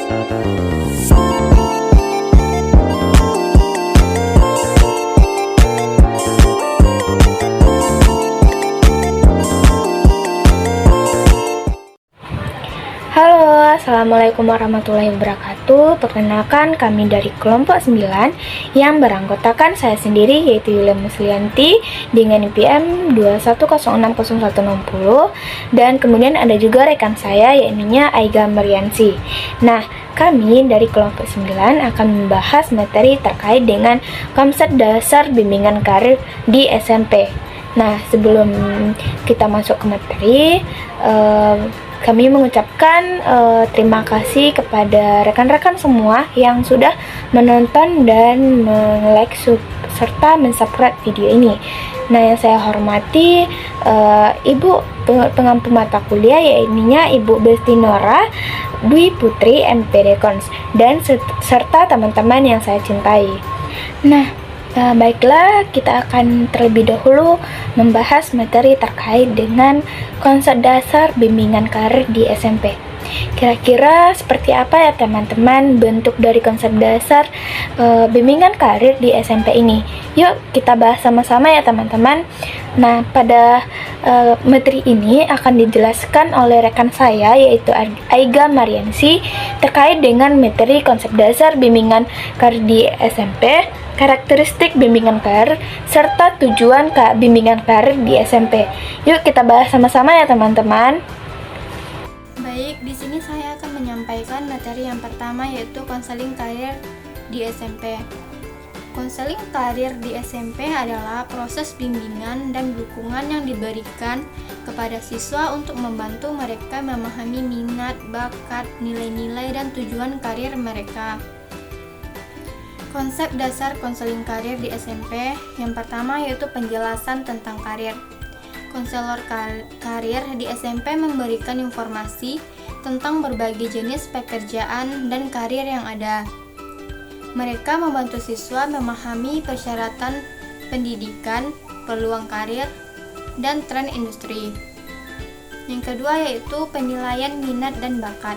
Halo, Assalamualaikum warahmatullahi wabarakatuh. Perkenalkan, kami dari kelompok 9 yang beranggotakan saya sendiri, yaitu Yulia Muslianti dengan IPM 21060160, dan kemudian ada juga rekan saya, yaitu Aiga Mariansi. Nah, kami dari kelompok 9 akan membahas materi terkait dengan konsep dasar bimbingan karir di SMP. Nah, sebelum kita masuk ke materi, kami mengucapkan terima kasih kepada rekan-rekan semua yang sudah menonton dan like serta mensubscribe video ini. Nah, yang saya hormati Ibu pengampu mata kuliah, yaitu Ibu Besti Nora Dwi Putri MPD Kons, dan serta teman-teman yang saya cintai. Nah, baiklah, kita akan terlebih dahulu membahas materi terkait dengan konsep dasar bimbingan karir di SMP. Kira-kira seperti apa ya teman-teman bentuk dari konsep dasar bimbingan karir di SMP ini? Yuk kita bahas sama-sama ya teman-teman. Nah, pada materi ini akan dijelaskan oleh rekan saya, yaitu Aiga Mariansi, terkait dengan materi konsep dasar bimbingan karir di SMP, karakteristik bimbingan karir, serta tujuan bimbingan karir di SMP. Yuk kita bahas sama-sama ya teman-teman. Baik, di sini saya akan menyampaikan materi yang pertama, yaitu konseling karir di SMP. Konseling karir di SMP adalah proses bimbingan dan dukungan yang diberikan kepada siswa untuk membantu mereka memahami minat, bakat, nilai-nilai, dan tujuan karir mereka. Konsep dasar konseling karir di SMP yang pertama yaitu penjelasan tentang karir. Konselor karir di SMP memberikan informasi tentang berbagai jenis pekerjaan dan karir yang ada. Mereka membantu siswa memahami persyaratan pendidikan, peluang karir, dan tren industri. Yang kedua yaitu penilaian minat dan bakat.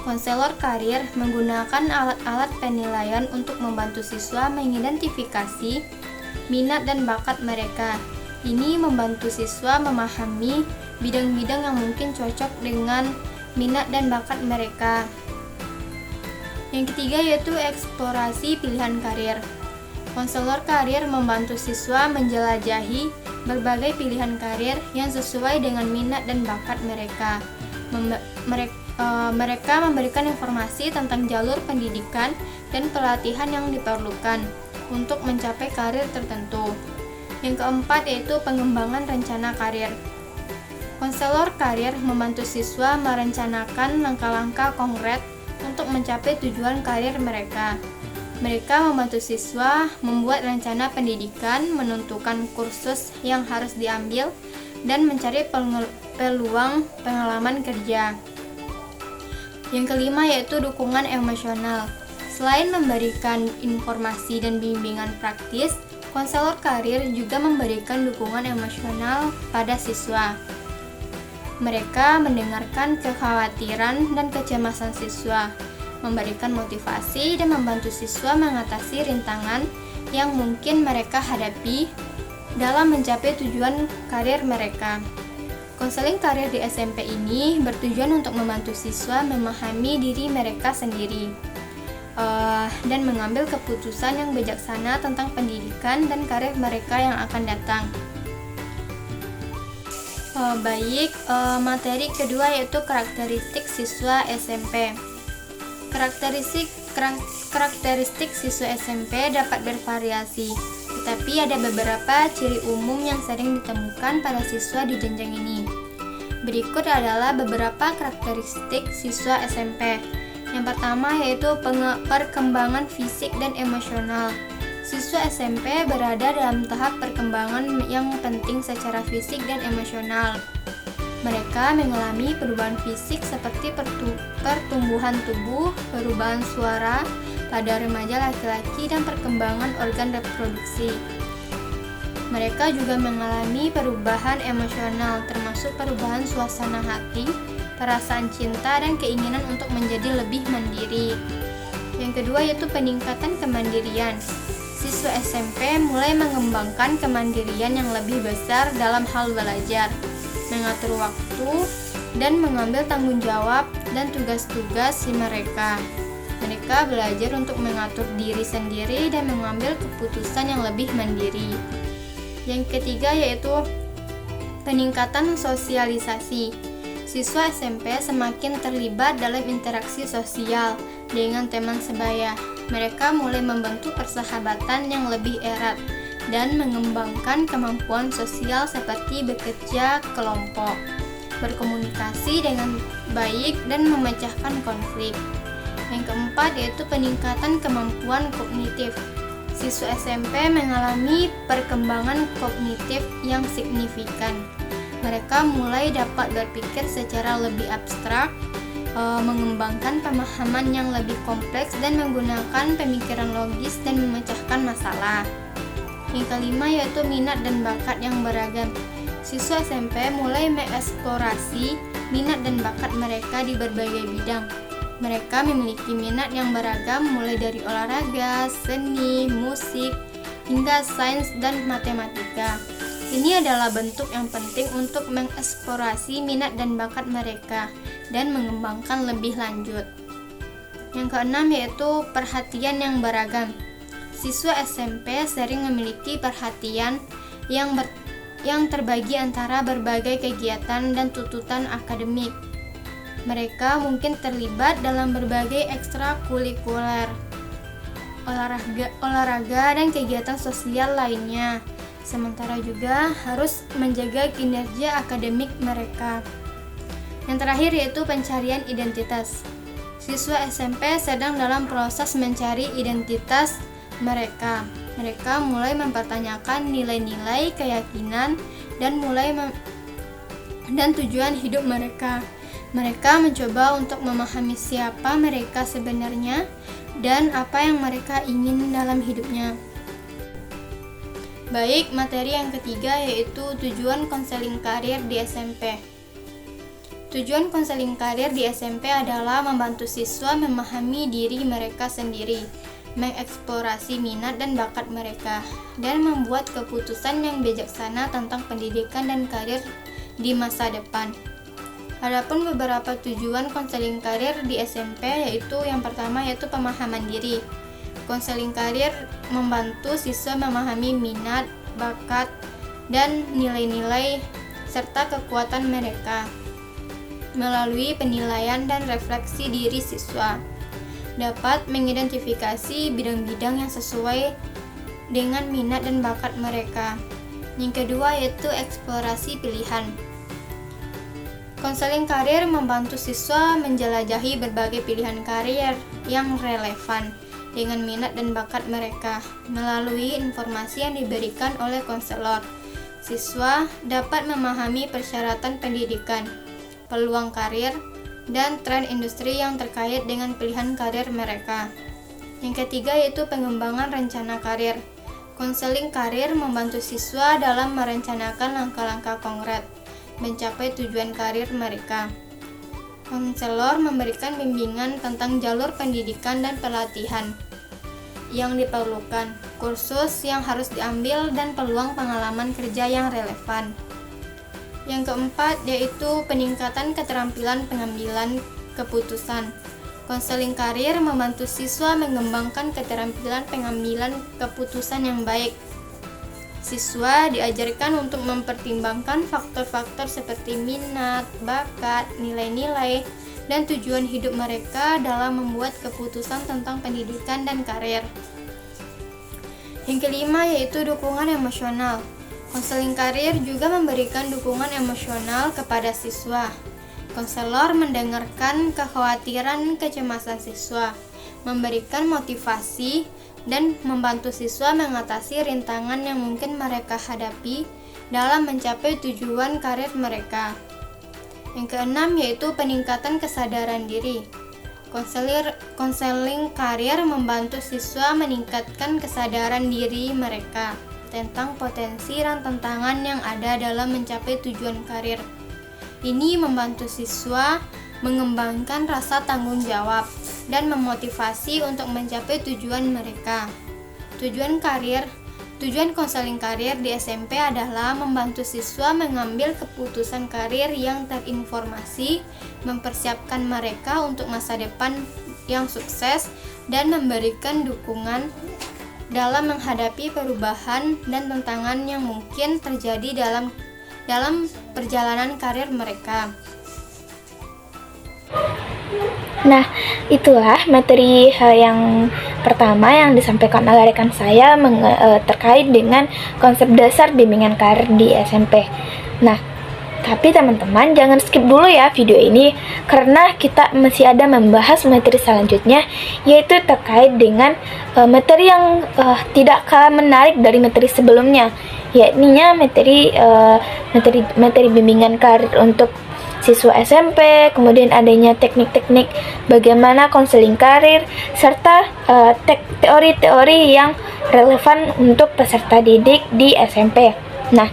Konselor karir menggunakan alat-alat penilaian untuk membantu siswa mengidentifikasi minat dan bakat mereka. Ini membantu siswa memahami bidang-bidang yang mungkin cocok dengan minat dan bakat mereka. Yang ketiga yaitu eksplorasi pilihan karir. Konselor karir membantu siswa menjelajahi berbagai pilihan karir yang sesuai dengan minat dan bakat mereka. Mereka memberikan informasi tentang jalur pendidikan dan pelatihan yang diperlukan untuk mencapai karir tertentu. Yang keempat yaitu pengembangan rencana karir. Konselor karir membantu siswa merencanakan langkah-langkah konkret untuk mencapai tujuan karir mereka. Mereka membantu siswa membuat rencana pendidikan, menentukan kursus yang harus diambil, dan mencari peluang pengalaman kerja. Yang kelima yaitu dukungan emosional. Selain memberikan informasi dan bimbingan praktis, konselor karir juga memberikan dukungan emosional pada siswa. Mereka mendengarkan kekhawatiran dan kecemasan siswa, memberikan motivasi dan membantu siswa mengatasi rintangan yang mungkin mereka hadapi dalam mencapai tujuan karir mereka. Konseling karir di SMP ini bertujuan untuk membantu siswa memahami diri mereka sendiri dan mengambil keputusan yang bijaksana tentang pendidikan dan karir mereka yang akan datang. Materi kedua yaitu karakteristik siswa SMP. Karakteristik siswa SMP dapat bervariasi, tetapi ada beberapa ciri umum yang sering ditemukan pada siswa di jenjang ini. Berikut adalah beberapa karakteristik siswa SMP. Yang pertama yaitu perkembangan fisik dan emosional. Siswa SMP berada dalam tahap perkembangan yang penting secara fisik dan emosional. Mereka mengalami perubahan fisik seperti pertumbuhan tubuh, perubahan suara pada remaja laki-laki, dan perkembangan organ reproduksi. Mereka juga mengalami perubahan emosional, termasuk perubahan suasana hati perasaan cinta, dan keinginan untuk menjadi lebih mandiri. Yang kedua yaitu peningkatan kemandirian. Siswa SMP mulai mengembangkan kemandirian yang lebih besar dalam hal belajar, mengatur waktu, dan mengambil tanggung jawab dan tugas-tugas mereka. Mereka belajar untuk mengatur diri sendiri dan mengambil keputusan yang lebih mandiri. Yang ketiga yaitu peningkatan sosialisasi. Siswa SMP semakin terlibat dalam interaksi sosial dengan teman sebaya. Mereka mulai membentuk persahabatan yang lebih erat dan mengembangkan kemampuan sosial seperti bekerja kelompok, berkomunikasi dengan baik, dan memecahkan konflik. Yang keempat yaitu peningkatan kemampuan kognitif. Siswa SMP mengalami perkembangan kognitif yang signifikan. Mereka mulai dapat berpikir secara lebih abstrak, mengembangkan pemahaman yang lebih kompleks, dan menggunakan pemikiran logis dan memecahkan masalah. Yang kelima yaitu minat dan bakat yang beragam. Siswa SMP mulai mengeksplorasi minat dan bakat mereka di berbagai bidang. Mereka memiliki minat yang beragam mulai dari olahraga, seni, musik, hingga sains dan matematika. Ini adalah bentuk yang penting untuk mengeksplorasi minat dan bakat mereka dan mengembangkan lebih lanjut. Yang keenam yaitu perhatian yang beragam. Siswa SMP sering memiliki perhatian yang terbagi antara berbagai kegiatan dan tuntutan akademik. Mereka mungkin terlibat dalam berbagai ekstrakurikuler, olahraga, dan kegiatan sosial lainnya. Sementara juga harus menjaga kinerja akademik mereka. Yang terakhir yaitu pencarian identitas. Siswa SMP sedang dalam proses mencari identitas mereka. Mereka mulai mempertanyakan nilai-nilai, keyakinan, dan tujuan hidup mereka. Mereka mencoba untuk memahami siapa mereka sebenarnya dan apa yang mereka ingin dalam hidupnya. Baik, materi yang ketiga yaitu tujuan konseling karir di SMP. Tujuan konseling karir di SMP adalah membantu siswa memahami diri mereka sendiri, mengeksplorasi minat dan bakat mereka, dan membuat keputusan yang bijaksana tentang pendidikan dan karir di masa depan. Adapun beberapa tujuan konseling karir di SMP yaitu yang pertama yaitu pemahaman diri. Konseling karir membantu siswa memahami minat, bakat, dan nilai-nilai serta kekuatan mereka melalui penilaian dan refleksi diri siswa. Dapat mengidentifikasi bidang-bidang yang sesuai dengan minat dan bakat mereka. Yang kedua yaitu eksplorasi pilihan. Konseling karir membantu siswa menjelajahi berbagai pilihan karir yang relevan dengan minat dan bakat mereka melalui informasi yang diberikan oleh konselor. Siswa dapat memahami persyaratan pendidikan, peluang karir, dan tren industri yang terkait dengan pilihan karir mereka. Yang ketiga yaitu pengembangan rencana karir. Konseling karir membantu siswa dalam merencanakan langkah-langkah konkret mencapai tujuan karir mereka. Konselor memberikan bimbingan tentang jalur pendidikan dan pelatihan yang diperlukan, kursus yang harus diambil, dan peluang pengalaman kerja yang relevan. Yang keempat yaitu peningkatan keterampilan pengambilan keputusan. Konseling karir membantu siswa mengembangkan keterampilan pengambilan keputusan yang baik. Siswa diajarkan untuk mempertimbangkan faktor-faktor seperti minat, bakat, nilai-nilai, dan tujuan hidup mereka dalam membuat keputusan tentang pendidikan dan karir. Yang kelima yaitu dukungan emosional. Konseling karir juga memberikan dukungan emosional kepada siswa. Konselor mendengarkan kekhawatiran, kecemasan siswa, memberikan motivasi, dan membantu siswa mengatasi rintangan yang mungkin mereka hadapi dalam mencapai tujuan karir mereka. Yang keenam yaitu peningkatan kesadaran diri. Konseling karir membantu siswa meningkatkan kesadaran diri mereka tentang potensi dan tantangan yang ada dalam mencapai tujuan karir. Ini membantu siswa mengembangkan rasa tanggung jawab dan memotivasi untuk mencapai tujuan mereka. Tujuan konseling karir di SMP adalah membantu siswa mengambil keputusan karir yang terinformasi, mempersiapkan mereka untuk masa depan yang sukses, dan memberikan dukungan dalam menghadapi perubahan dan tantangan yang mungkin terjadi dalam perjalanan karir mereka. Nah, itulah materi yang pertama yang disampaikan oleh rekan saya terkait dengan konsep dasar bimbingan karir di SMP. Nah, tapi teman-teman jangan skip dulu ya video ini, karena kita masih ada membahas materi selanjutnya, yaitu terkait dengan materi yang tidak kalah menarik dari materi sebelumnya, yakni materi bimbingan karir untuk siswa SMP, kemudian adanya teknik-teknik bagaimana konseling karir, serta teori-teori yang relevan untuk peserta didik di SMP. Nah,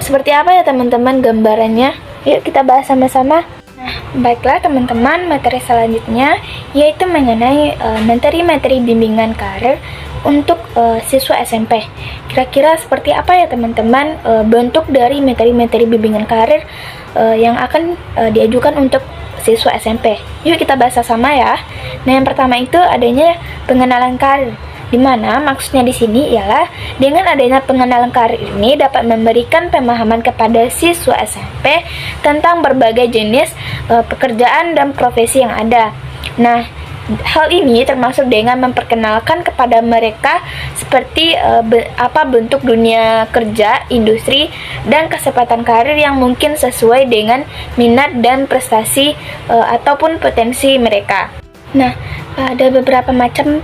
seperti apa ya teman-teman gambarannya? Yuk kita bahas sama-sama. Nah, baiklah teman-teman, materi selanjutnya yaitu mengenai materi-materi bimbingan karir untuk siswa SMP. Kira-kira seperti apa ya teman-teman bentuk dari materi-materi bimbingan karir yang akan diajukan untuk siswa SMP? Yuk kita bahas sama ya. Nah, yang pertama itu adanya pengenalan karir, di mana maksudnya di sini ialah dengan adanya pengenalan karir ini dapat memberikan pemahaman kepada siswa SMP tentang berbagai jenis pekerjaan dan profesi yang ada. Nah, hal ini termasuk dengan memperkenalkan kepada mereka seperti apa bentuk dunia kerja, industri, dan kesempatan karir yang mungkin sesuai dengan minat dan prestasi ataupun potensi mereka. Nah, ada beberapa macam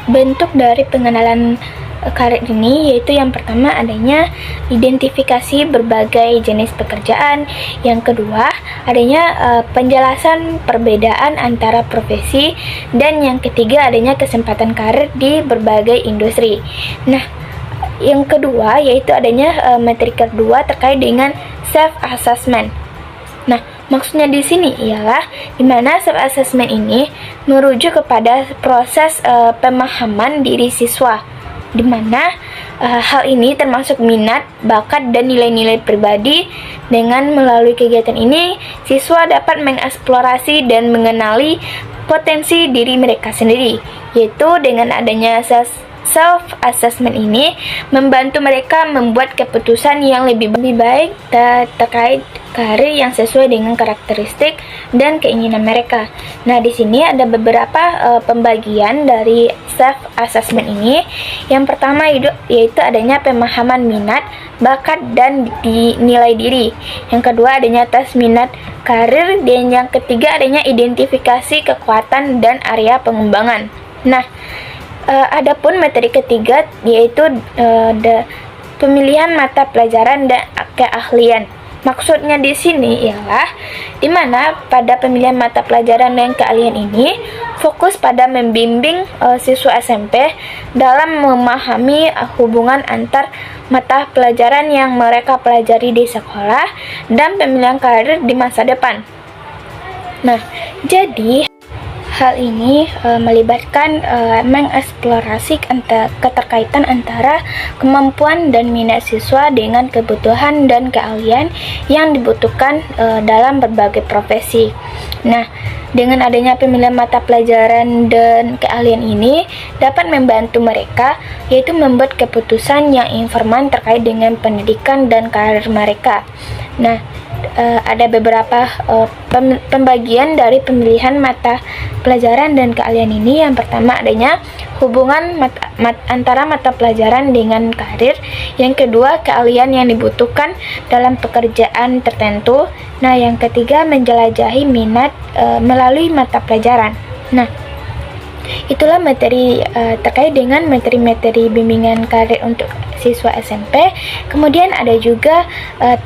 bentuk dari pengenalan karir ini, yaitu yang pertama adanya identifikasi berbagai jenis pekerjaan, yang kedua adanya penjelasan perbedaan antara profesi, dan yang ketiga adanya kesempatan karir di berbagai industri. Nah, yang kedua yaitu adanya materi kedua terkait dengan self assessment. Nah, maksudnya di sini ialah di mana self assessment ini merujuk kepada proses pemahaman diri siswa, di mana hal ini termasuk minat, bakat, dan nilai-nilai pribadi. Dengan melalui kegiatan ini, siswa dapat mengeksplorasi dan mengenali potensi diri mereka sendiri, yaitu dengan adanya self-assessment ini membantu mereka membuat keputusan yang lebih baik terkait karir yang sesuai dengan karakteristik dan keinginan mereka. Nah, di sini ada beberapa pembagian dari self-assessment ini. Yang pertama yaitu adanya pemahaman minat, bakat, dan nilai diri. Yang kedua adanya tes minat karir, dan yang ketiga adanya identifikasi kekuatan dan area pengembangan. Nah, adapun materi ketiga yaitu pemilihan mata pelajaran dan keahlian. Maksudnya di sini ialah di mana pada pemilihan mata pelajaran dan keahlian ini fokus pada membimbing siswa SMP dalam memahami hubungan antar mata pelajaran yang mereka pelajari di sekolah dan pemilihan karir di masa depan. Nah, jadi hal ini melibatkan mengeksplorasi keterkaitan antara kemampuan dan minat siswa dengan kebutuhan dan keahlian yang dibutuhkan dalam berbagai profesi. Nah, dengan adanya pemilihan mata pelajaran dan keahlian ini dapat membantu mereka yaitu membuat keputusan yang informan terkait dengan pendidikan dan karir mereka. Nah, ada beberapa pembagian dari pemilihan mata pelajaran dan keahlian ini. Yang pertama adanya hubungan antara mata pelajaran dengan karir. Yang kedua keahlian yang dibutuhkan dalam pekerjaan tertentu. Nah, yang ketiga menjelajahi minat melalui mata pelajaran. Nah, itulah materi terkait dengan materi-materi bimbingan karir untuk siswa SMP. Kemudian ada juga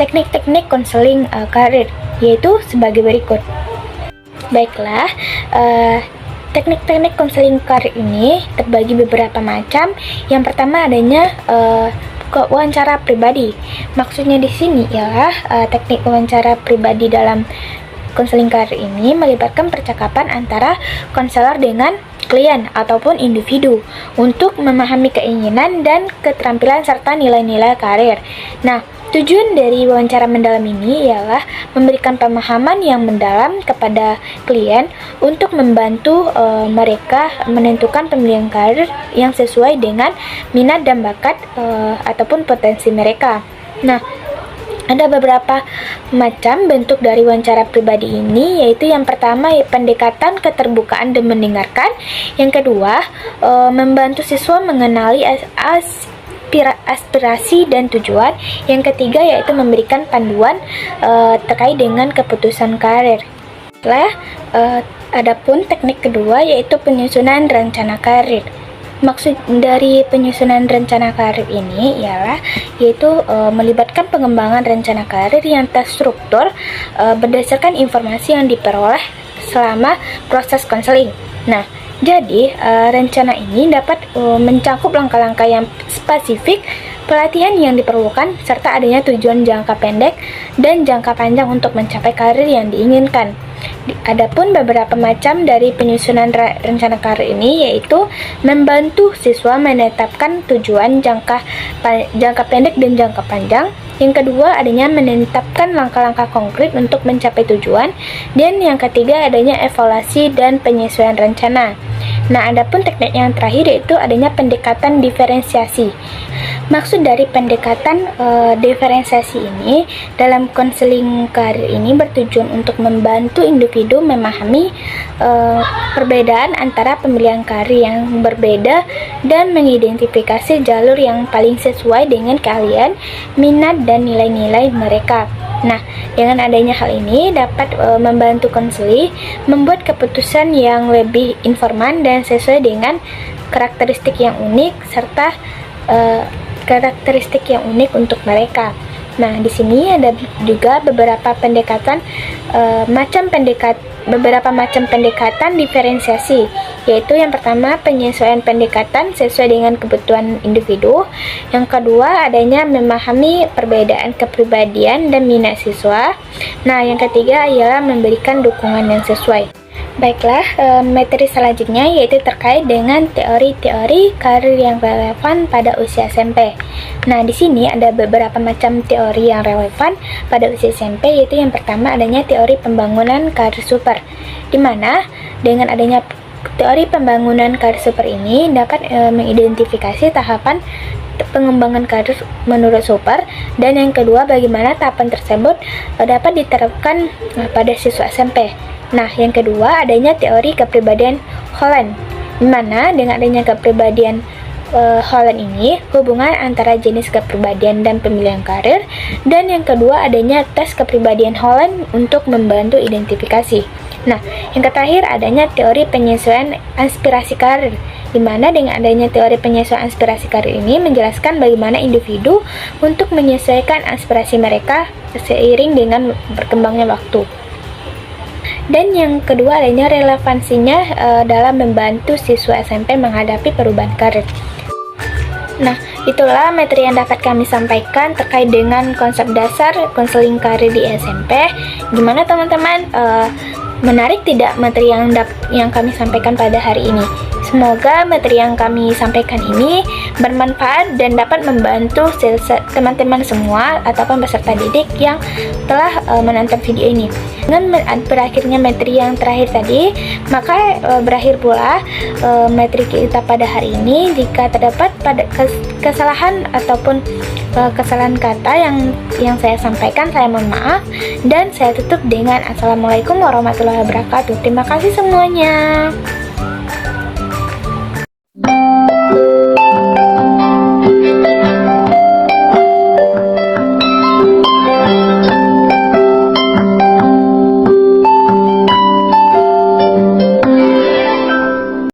teknik-teknik konseling karir, yaitu sebagai berikut. Baiklah, teknik-teknik konseling karir ini terbagi beberapa macam. Yang pertama adanya wawancara pribadi. Maksudnya di sini ialah teknik wawancara pribadi dalam konseling karir ini melibatkan percakapan antara konselor dengan klien ataupun individu untuk memahami keinginan dan keterampilan serta nilai-nilai karir. Nah, tujuan dari wawancara mendalam ini ialah memberikan pemahaman yang mendalam kepada klien untuk membantu mereka menentukan pemilihan karir yang sesuai dengan minat dan bakat ataupun potensi mereka. Nah, ada beberapa macam bentuk dari wawancara pribadi ini, yaitu yang pertama pendekatan keterbukaan dan mendengarkan. Yang kedua, membantu siswa mengenali aspirasi dan tujuan. Yang ketiga yaitu memberikan panduan terkait dengan keputusan karir. Adapun teknik kedua yaitu penyusunan rencana karir. Maksud dari penyusunan rencana karir ini ialah melibatkan pengembangan rencana karir yang terstruktur berdasarkan informasi yang diperoleh selama proses konseling. Nah, jadi rencana ini dapat mencakup langkah-langkah yang spesifik, pelatihan yang diperlukan, serta adanya tujuan jangka pendek dan jangka panjang untuk mencapai karir yang diinginkan. Adapun beberapa macam dari penyusunan rencana karir ini yaitu membantu siswa menetapkan tujuan jangka pendek dan jangka panjang. Yang kedua adanya menetapkan langkah-langkah konkret untuk mencapai tujuan, dan yang ketiga adanya evaluasi dan penyesuaian rencana. Nah, adapun teknik yang terakhir yaitu adanya pendekatan diferensiasi. Maksud dari pendekatan diferensiasi ini dalam konseling karir ini bertujuan untuk membantu individu memahami perbedaan antara pemilihan karir yang berbeda dan mengidentifikasi jalur yang paling sesuai dengan keahlian, minat, dan nilai-nilai mereka. Nah, dengan adanya hal ini dapat membantu konseling membuat keputusan yang lebih informan dan sesuai dengan karakteristik yang unik serta karakteristik yang unik untuk mereka. Nah, di sini ada juga beberapa macam pendekatan diferensiasi, yaitu yang pertama penyesuaian pendekatan sesuai dengan kebutuhan individu. Yang kedua adanya memahami perbedaan kepribadian dan minat siswa. Nah, yang ketiga ialah memberikan dukungan yang sesuai. Baiklah, materi selanjutnya yaitu terkait dengan teori-teori karir yang relevan pada usia SMP. Nah, di sini ada beberapa macam teori yang relevan pada usia SMP, yaitu yang pertama adanya teori pembangunan karir super, di mana dengan adanya teori pembangunan karir super ini dapat mengidentifikasi tahapan pengembangan karir menurut super, dan yang kedua bagaimana tahapan tersebut dapat diterapkan pada siswa SMP. Nah, yang kedua adanya teori kepribadian Holland, di mana dengan adanya kepribadian Holland ini hubungan antara jenis kepribadian dan pemilihan karir, dan yang kedua adanya tes kepribadian Holland untuk membantu identifikasi. Nah, yang terakhir adanya teori penyesuaian aspirasi karir, di mana dengan adanya teori penyesuaian aspirasi karir ini menjelaskan bagaimana individu untuk menyesuaikan aspirasi mereka seiring dengan berkembangnya waktu. Dan yang kedua adanya relevansinya dalam membantu siswa SMP menghadapi perubahan karir. Nah, itulah materi yang dapat kami sampaikan terkait dengan konsep dasar konseling karir di SMP. Gimana teman-teman? Menarik tidak materi yang kami sampaikan pada hari ini? Semoga materi yang kami sampaikan ini bermanfaat dan dapat membantu teman-teman semua ataupun peserta didik yang telah menonton video ini. Dengan berakhirnya materi yang terakhir tadi, maka berakhir pula materi kita pada hari ini. Jika terdapat pada kesalahan ataupun kesalahan kata yang saya sampaikan, saya mohon maaf, dan saya tutup dengan Assalamualaikum warahmatullahi wabarakatuh. Terima kasih semuanya.